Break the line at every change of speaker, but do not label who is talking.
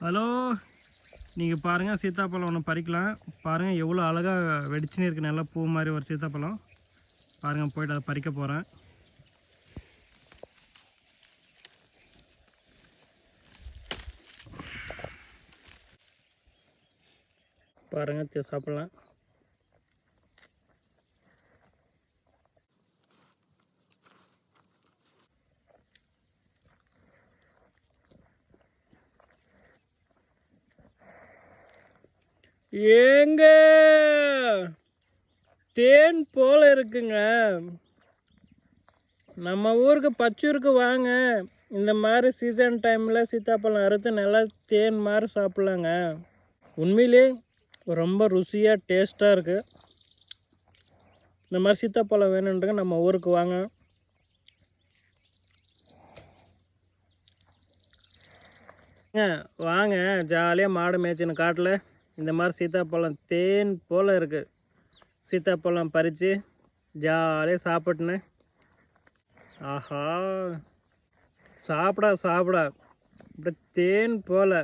Hello, நீங்கள் பாருங்கள், சீத்தாப்பழம் ஒன்று பறிக்கலாம். பாருங்கள் எவ்வளோ அழகாக வெடிச்சுன்னு இருக்குது, நல்லா பூ மாதிரி ஒரு சீத்தாப்பழம். பாருங்கள், போய்ட்டு அதை பறிக்க போகிறேன். பாருங்கள், சாப்பிட்லாம். ஏங்க தேன் போல இருக்குங்க. நம்ம ஊருக்கு பச்சூருக்கு வாங்க, இந்த மாதிரி சீசன் டைமில் சீத்தாப்பழம் அறுத்து நல்லா தேன் மாதிரி சாப்பிட்லாங்க. உண்மையிலே ரொம்ப ருசியாக டேஸ்ட்டாக இருக்குது. இந்த மாதிரி சீத்தாப்பழம் வேணுன்றங்க நம்ம ஊருக்கு வாங்க. வாங்க, ஜாலியாக மாடு மேய்ச்சின்னு காட்டில் இந்த மாதிரி சீத்தாப்பழம் தேன் போல் இருக்குது. சீத்தாப்பழம் பறித்து ஜாலியாக சாப்பிட்டுன்னு, ஆஹா, சாப்பிட இப்படி தேன் போல்